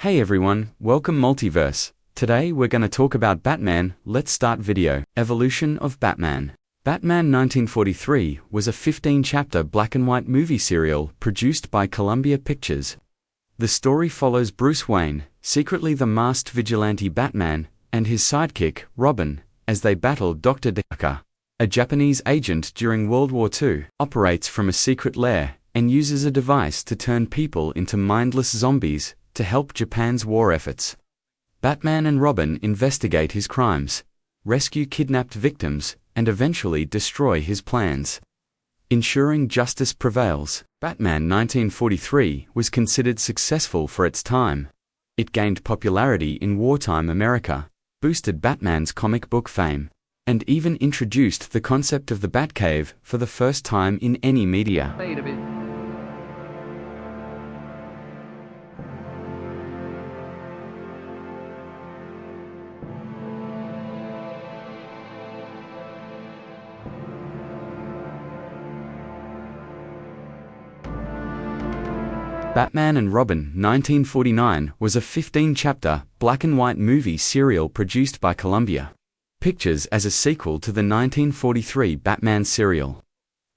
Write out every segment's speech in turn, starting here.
Hey everyone, welcome Multiverse. Today we're gonna talk about Batman. Let's start video. Evolution of Batman. Batman 1943 was a 15-chapter black-and-white movie serial produced by Columbia Pictures. The story follows Bruce Wayne, secretly the masked vigilante Batman, and his sidekick, Robin, as they battle Dr. Daka, a Japanese agent during World War II, operates from a secret lair, and uses a device to turn people into mindless zombies to help Japan's war efforts. Batman and Robin investigate his crimes, rescue kidnapped victims, and eventually destroy his plans. Ensuring justice prevails, Batman 1943 was considered successful for its time. It gained popularity in wartime America, boosted Batman's comic book fame, and even introduced the concept of the Batcave for the first time in any media. Batman and Robin 1949 was a 15-chapter, black-and-white movie serial produced by Columbia Pictures as a sequel to the 1943 Batman serial.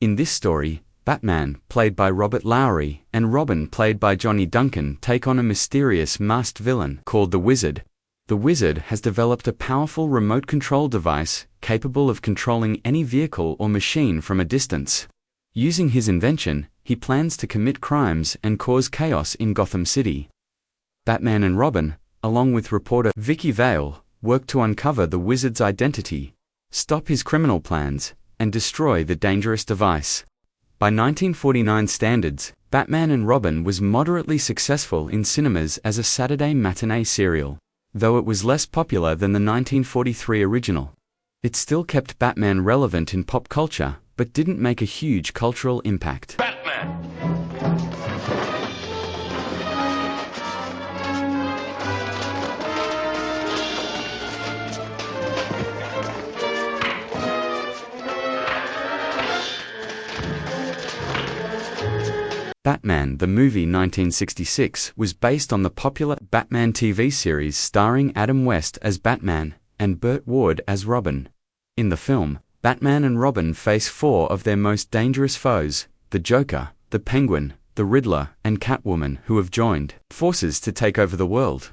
In this story, Batman, played by Robert Lowry, and Robin, played by Johnny Duncan, take on a mysterious masked villain called the Wizard. The Wizard has developed a powerful remote control device capable of controlling any vehicle or machine from a distance. Using his invention, he plans to commit crimes and cause chaos in Gotham City. Batman and Robin, along with reporter Vicky Vale, work to uncover the Wizard's identity, stop his criminal plans, and destroy the dangerous device. By 1949 standards, Batman and Robin was moderately successful in cinemas as a Saturday matinee serial, though it was less popular than the 1943 original. It still kept Batman relevant in pop culture, but didn't make a huge cultural impact. Batman the movie 1966 was based on the popular Batman TV series starring Adam West as Batman and Burt Ward as Robin. In the film, Batman and Robin face four of their most dangerous foes: the Joker, the Penguin, the Riddler, and Catwoman, who have joined forces to take over the world.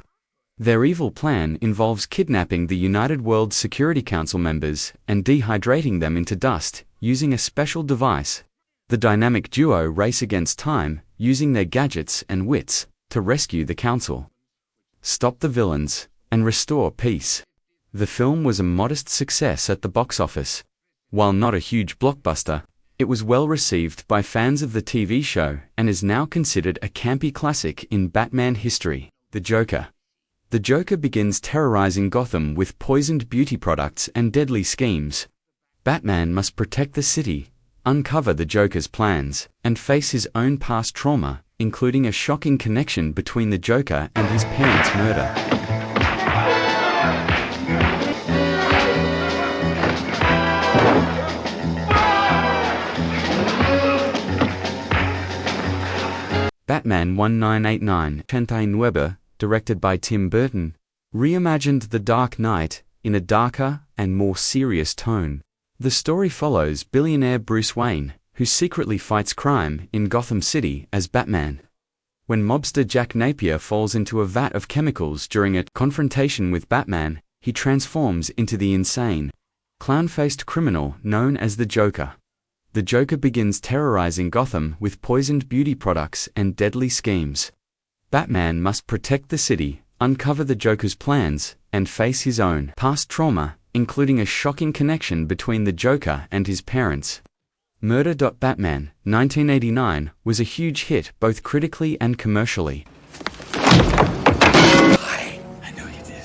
Their evil plan involves kidnapping the United World Security Council members and dehydrating them into dust using a special device. The dynamic duo race against time, using their gadgets and wits to rescue the council, stop the villains, and restore peace. The film was a modest success at the box office. While not a huge blockbuster, it was well received by fans of the TV show and is now considered a campy classic in Batman history. The Joker. The Joker begins terrorizing Gotham with poisoned beauty products and deadly schemes. Batman must protect the city, uncover the Joker's plans, and face his own past trauma, including a shocking connection between the Joker and his parents' murder. Batman 1989 Weber, directed by Tim Burton, reimagined The Dark Knight in a darker and more serious tone. The story follows billionaire Bruce Wayne, who secretly fights crime in Gotham City as Batman. When mobster Jack Napier falls into a vat of chemicals during a confrontation with Batman, he transforms into the insane, clown-faced criminal known as the Joker. The Joker begins terrorizing Gotham with poisoned beauty products and deadly schemes. Batman must protect the city, uncover the Joker's plans, and face his own past trauma, including a shocking connection between the Joker and his parents. Murder. Batman 1989 was a huge hit both critically and commercially. I know you did.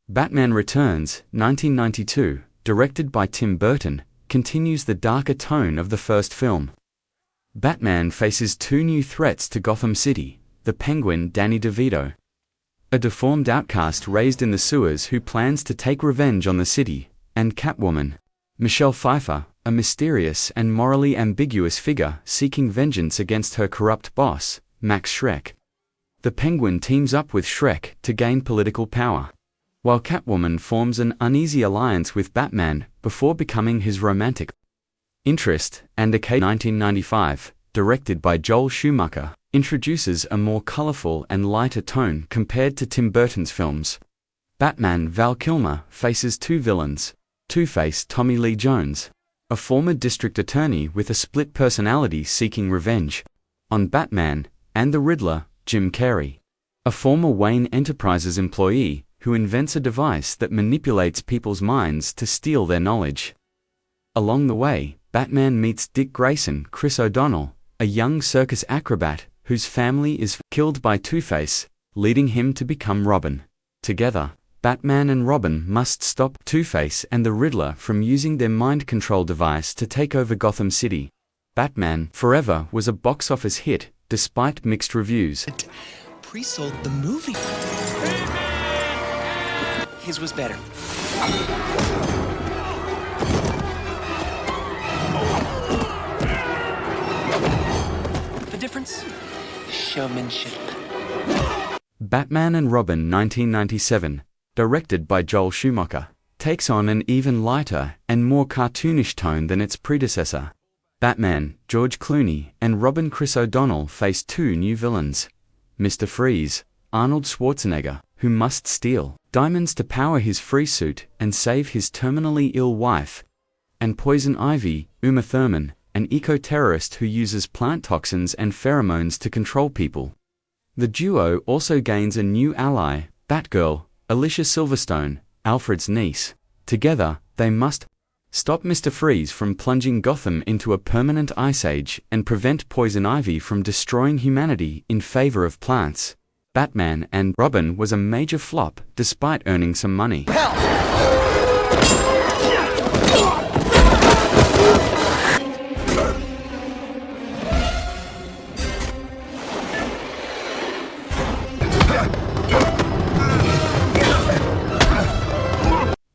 Batman Returns 1992, directed by Tim Burton, continues the darker tone of the first film. Batman faces two new threats to Gotham City: the Penguin Danny DeVito, a deformed outcast raised in the sewers who plans to take revenge on the city, and Catwoman. Michelle Pfeiffer, a mysterious and morally ambiguous figure seeking vengeance against her corrupt boss, Max Schreck. The Penguin teams up with Schreck to gain political power, while Catwoman forms an uneasy alliance with Batman before becoming his romantic interest, and a 1995, directed by Joel Schumacher, introduces a more colorful and lighter tone compared to Tim Burton's films. Batman Val Kilmer faces two villains: Two-Face Tommy Lee Jones, a former district attorney with a split personality seeking revenge on Batman, and the Riddler, Jim Carrey, a former Wayne Enterprises employee who invents a device that manipulates people's minds to steal their knowledge. Along the way, Batman meets Dick Grayson, Chris O'Donnell, a young circus acrobat whose family is killed by Two-Face, leading him to become Robin. Together, Batman and Robin must stop Two-Face and the Riddler from using their mind control device to take over Gotham City. Batman Forever was a box office hit, despite mixed reviews. Pre-sold the movie. His was better. The difference? Showmanship. Batman and Robin 1997, directed by Joel Schumacher, takes on an even lighter and more cartoonish tone than its predecessor. Batman, George Clooney, and Robin Chris O'Donnell face two new villains: Mr. Freeze, Arnold Schwarzenegger, who must steal diamonds to power his free suit and save his terminally ill wife, and Poison Ivy, Uma Thurman, an eco-terrorist who uses plant toxins and pheromones to control people. The duo also gains a new ally, Batgirl, Alicia Silverstone, Alfred's niece. Together, they must stop Mr. Freeze from plunging Gotham into a permanent ice age and prevent Poison Ivy from destroying humanity in favor of plants. Batman and Robin was a major flop despite earning some money.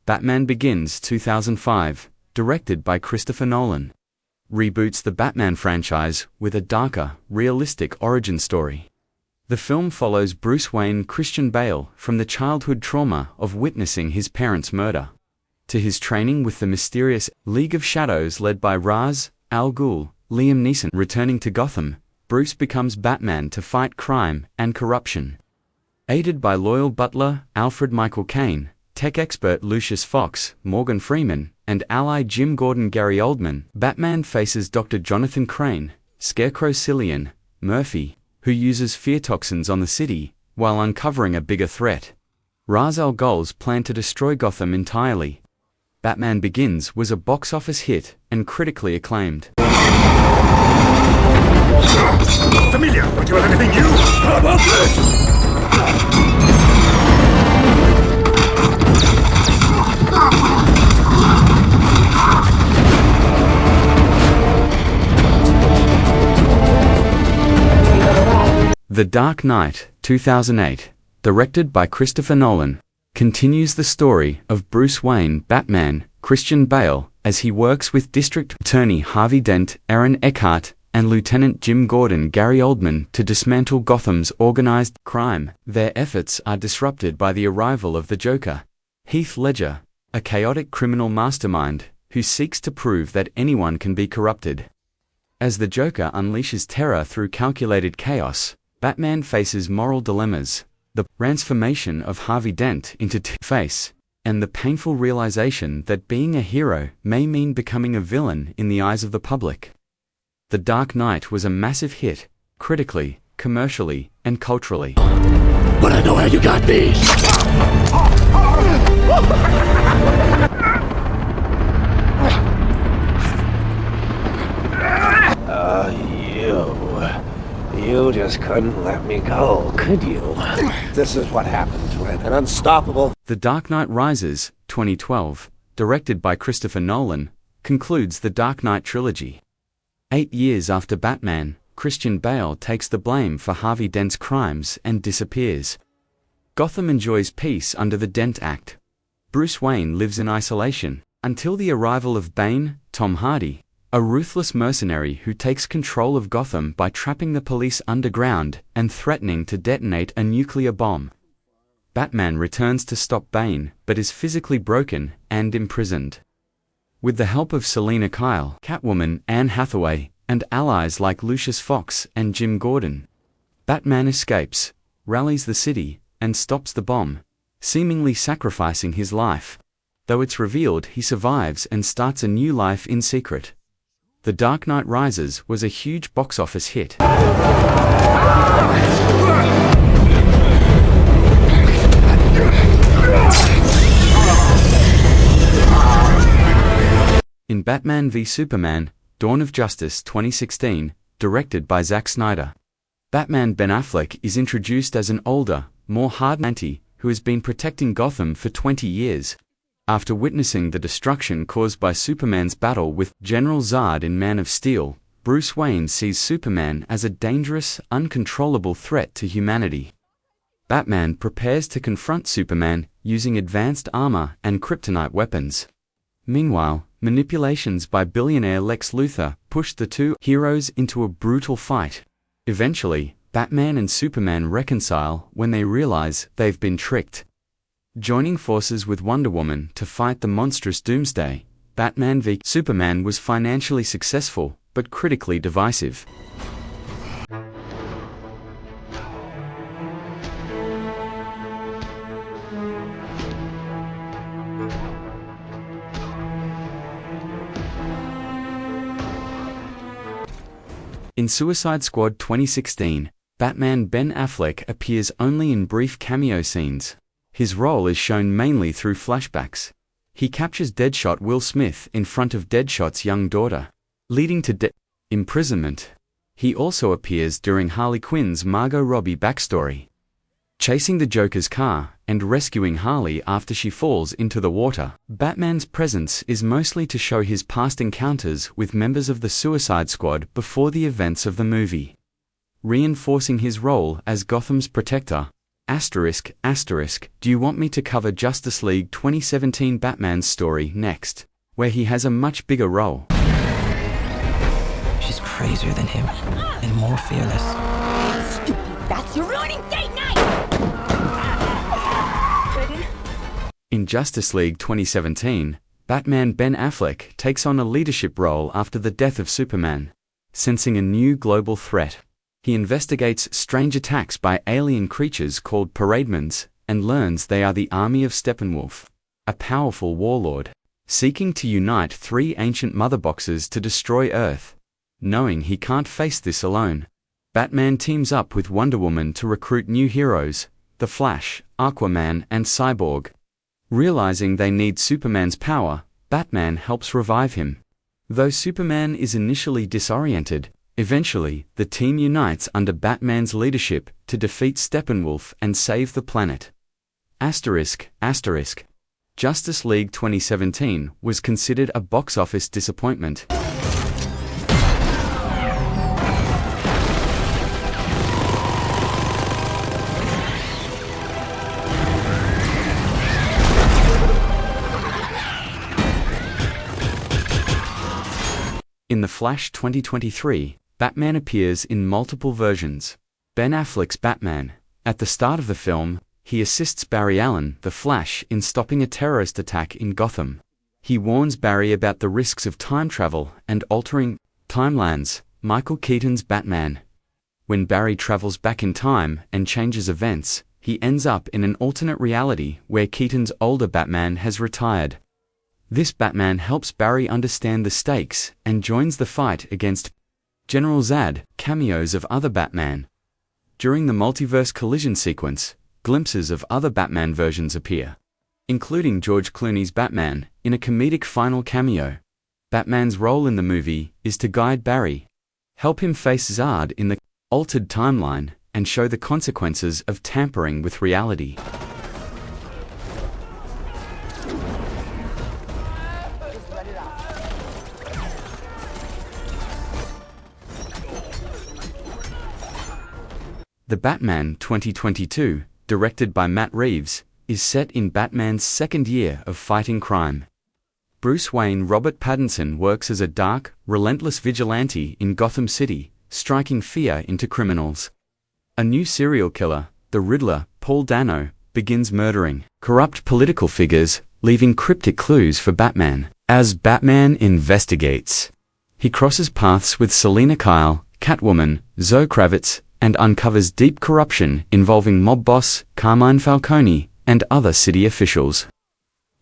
Batman Begins 2005, directed by Christopher Nolan, reboots the Batman franchise with a darker, realistic origin story. The film follows Bruce Wayne Christian Bale from the childhood trauma of witnessing his parents' murder to his training with the mysterious League of Shadows led by Ra's al Ghul. Liam Neeson returning to Gotham, Bruce becomes Batman to fight crime and corruption. Aided by loyal butler Alfred Michael Caine, tech expert Lucius Fox, Morgan Freeman, and ally Jim Gordon Gary Oldman, Batman faces Dr. Jonathan Crane, Scarecrow Cillian Murphy, who uses fear toxins on the city, while uncovering a bigger threat: Ra's al Ghul's plan to destroy Gotham entirely. Batman Begins was a box office hit and critically acclaimed. Familiar, don't you have anything new? How about this? The Dark Knight 2008, directed by Christopher Nolan, continues the story of Bruce Wayne Batman Christian Bale as he works with District Attorney Harvey Dent, Aaron Eckhart, and Lieutenant Jim Gordon Gary Oldman to dismantle Gotham's organized crime. Their efforts are disrupted by the arrival of the Joker, Heath Ledger, a chaotic criminal mastermind who seeks to prove that anyone can be corrupted. As the Joker unleashes terror through calculated chaos, Batman faces moral dilemmas: the transformation of Harvey Dent into Two-Face, and the painful realization that being a hero may mean becoming a villain in the eyes of the public. The Dark Knight was a massive hit, critically, commercially, and culturally. But I know how you got these! You just couldn't let me go, could you? This is what happens when an unstoppable... The Dark Knight Rises, 2012, directed by Christopher Nolan, concludes the Dark Knight trilogy. 8 years after Batman, Christian Bale takes the blame for Harvey Dent's crimes and disappears. Gotham enjoys peace under the Dent Act. Bruce Wayne lives in isolation, Until the arrival of Bane, Tom Hardy, a ruthless mercenary who takes control of Gotham by trapping the police underground and threatening to detonate a nuclear bomb. Batman returns to stop Bane, but is physically broken and imprisoned. With the help of Selina Kyle, Catwoman, Anne Hathaway, and allies like Lucius Fox and Jim Gordon, Batman escapes, rallies the city, and stops the bomb, seemingly sacrificing his life. Though it's revealed he survives and starts a new life in secret. The Dark Knight Rises was a huge box office hit. In Batman v Superman, Dawn of Justice 2016, directed by Zack Snyder, Batman Ben Affleck is introduced as an older, more hardened anti who has been protecting Gotham for 20 years. After witnessing the destruction caused by Superman's battle with General Zod in Man of Steel, Bruce Wayne sees Superman as a dangerous, uncontrollable threat to humanity. Batman prepares to confront Superman using advanced armor and kryptonite weapons. Meanwhile, manipulations by billionaire Lex Luthor push the two heroes into a brutal fight. Eventually, Batman and Superman reconcile when they realize they've been tricked. Joining forces with Wonder Woman to fight the monstrous Doomsday, Batman v Superman was financially successful, but critically divisive. In Suicide Squad 2016, Batman Ben Affleck appears only in brief cameo scenes. His role is shown mainly through flashbacks. He captures Deadshot Will Smith in front of Deadshot's young daughter, leading to imprisonment. He also appears during Harley Quinn's Margot Robbie backstory, chasing the Joker's car and rescuing Harley after she falls into the water. Batman's presence is mostly to show his past encounters with members of the Suicide Squad before the events of the movie, reinforcing his role as Gotham's protector. Do you want me to cover Justice League 2017 Batman's story next, where he has a much bigger role? She's crazier than him, and more fearless. Stupid bats, you're ruining date night! In Justice League 2017, Batman Ben Affleck takes on a leadership role after the death of Superman. Sensing a new global threat, he investigates strange attacks by alien creatures called Parademons, and learns they are the army of Steppenwolf, a powerful warlord, seeking to unite three ancient mother boxes to destroy Earth. Knowing he can't face this alone, Batman teams up with Wonder Woman to recruit new heroes, The Flash, Aquaman, and Cyborg. Realizing they need Superman's power, Batman helps revive him. Though Superman is initially disoriented, eventually, the team unites under Batman's leadership to defeat Steppenwolf and save the planet. Justice League 2017 was considered a box office disappointment. In The Flash 2023, Batman appears in multiple versions. Ben Affleck's Batman. At the start of the film, he assists Barry Allen, the Flash, in stopping a terrorist attack in Gotham. He warns Barry about the risks of time travel and altering timelines. Michael Keaton's Batman. When Barry travels back in time and changes events, he ends up in an alternate reality where Keaton's older Batman has retired. This Batman helps Barry understand the stakes and joins the fight against General Zod. Cameos of other Batman. During the multiverse collision sequence, glimpses of other Batman versions appear, including George Clooney's Batman, in a comedic final cameo. Batman's role in the movie is to guide Barry, help him face Zod in the altered timeline, and show the consequences of tampering with reality. The Batman 2022, directed by Matt Reeves, is set in Batman's second year of fighting crime. Bruce Wayne Robert Pattinson works as a dark, relentless vigilante in Gotham City, striking fear into criminals. A new serial killer, the Riddler, Paul Dano, begins murdering corrupt political figures, leaving cryptic clues for Batman. As Batman investigates, he crosses paths with Selina Kyle, Catwoman, Zoe Kravitz, and uncovers deep corruption involving mob boss Carmine Falcone and other city officials.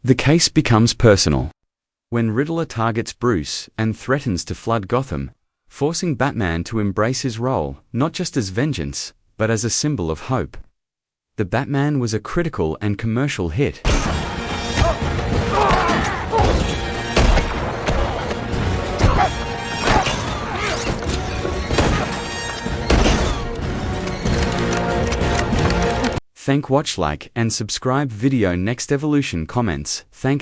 The case becomes personal when Riddler targets Bruce and threatens to flood Gotham, forcing Batman to embrace his role not just as vengeance, but as a symbol of hope. The Batman was a critical and commercial hit. Thank watch, like and subscribe video. Next evolution comments. Thank